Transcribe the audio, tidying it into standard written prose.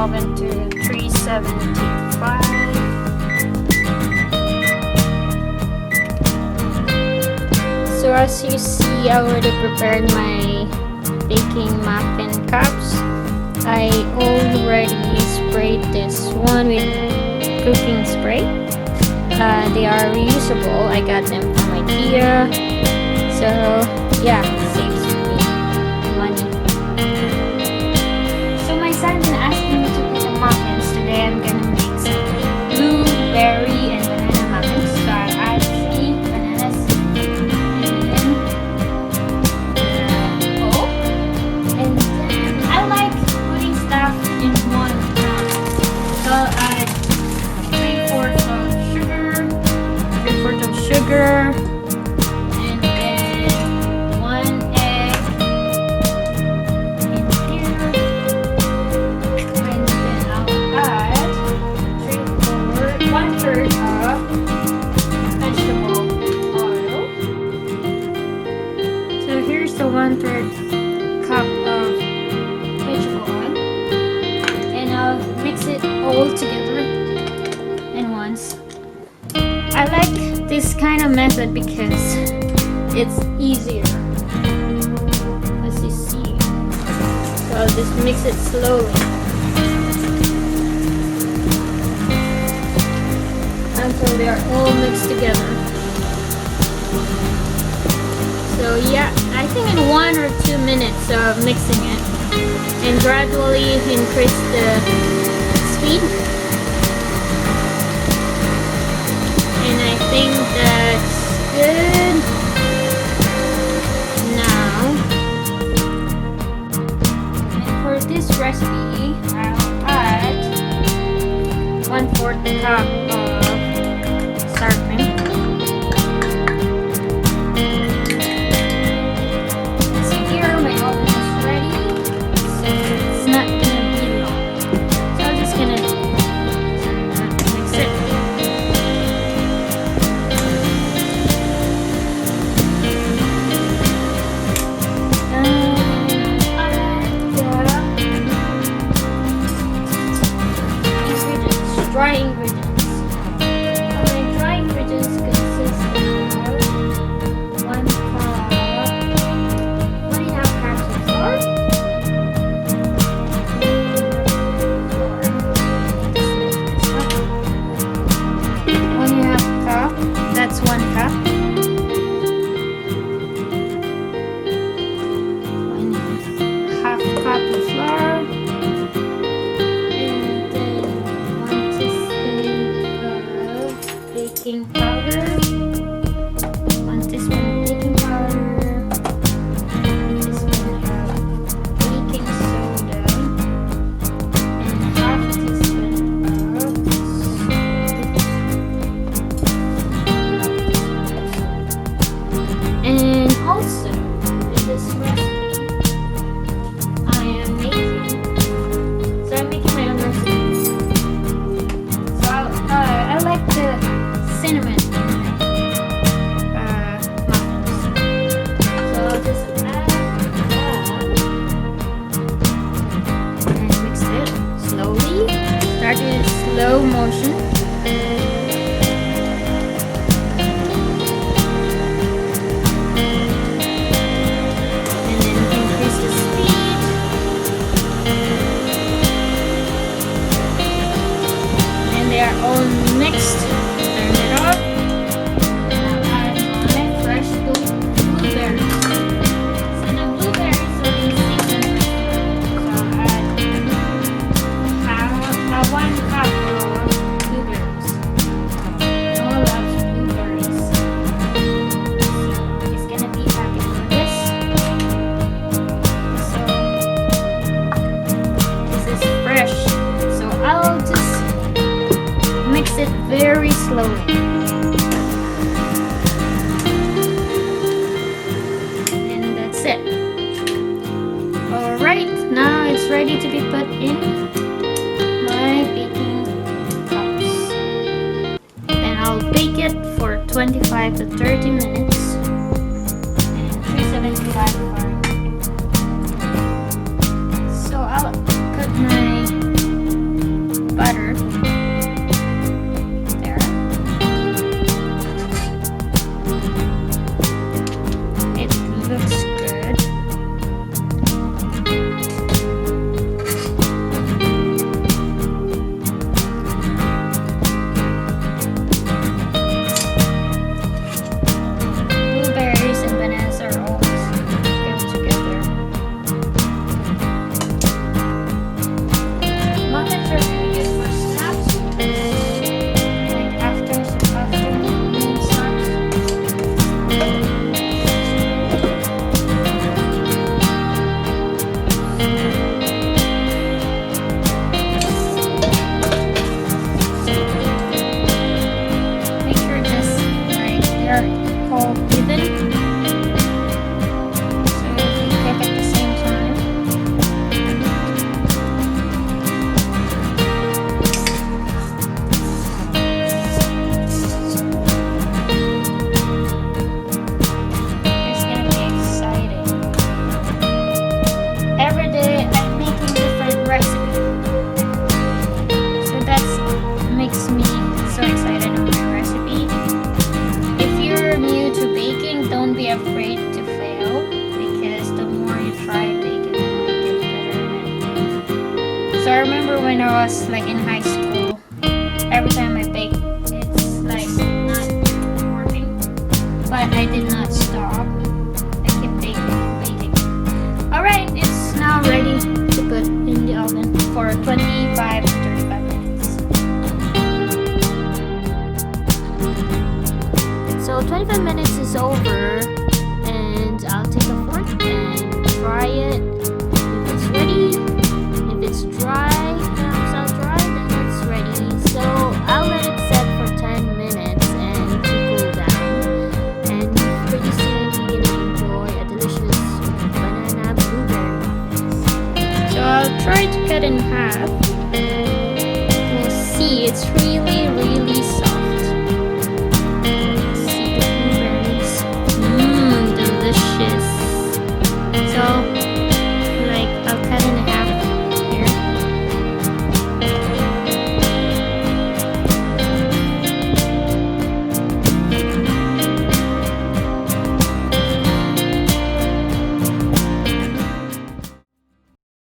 oven to 375. So as you see, I already prepared my baking muffin cups. I already sprayed this one with cooking spray. They are reusable. I got them from IKEA. So yeah, saves me money. So my son asked me to make the muffins. Today I'm gonna make some blueberry and banana muffins. So I add 3 bananas and then and then I like putting stuff in one cup. So I'll add 3/4 of sugar. So 1/3 cup of vegetable oil, and I'll mix it all together in once. I like this kind of method because it's easier, as you see. So I'll just mix it slowly until they are all mixed together. So yeah, I think in 1 or 2 minutes of mixing it, and gradually increase the speed. And I think that's good. Now, and for this recipe, I'll add 1/4 cup of sour cream. Dry ingredients. My dry ingredients consist of 1 cup, 1.5 cups of flour, 1.5 cup, that's 1 cup, 1/2 cup of flour, baking powder, 1 teaspoon of baking powder, 1 teaspoon of baking soda, and 1/2 teaspoon of and also in this recipe I am making, so I'm making my own recipe. So I like the cinnamon muffins. So I'll just add that and mix it slowly. Start in slow motion. And then increase the speed. And they are all mixed. Turn it off. Now add my fresh blueberries. And the blueberries are in season. So add 1 cup of blueberries. No one loves blueberries. So he's gonna be happy for this. So this is fresh. So I'll just mix it very slowly. And that's it. Alright, now it's ready to be put in my baking cups. And I'll bake it for 25 to 30 minutes and 375 Fahrenheit. So I'll cut my was like in high school, every time I bake, it's like not working. But I did not stop. I kept baking. Alright, it's now ready to put in the oven for 25 to 35 minutes. So 25 minutes is over, and I'll take a fork and fry it.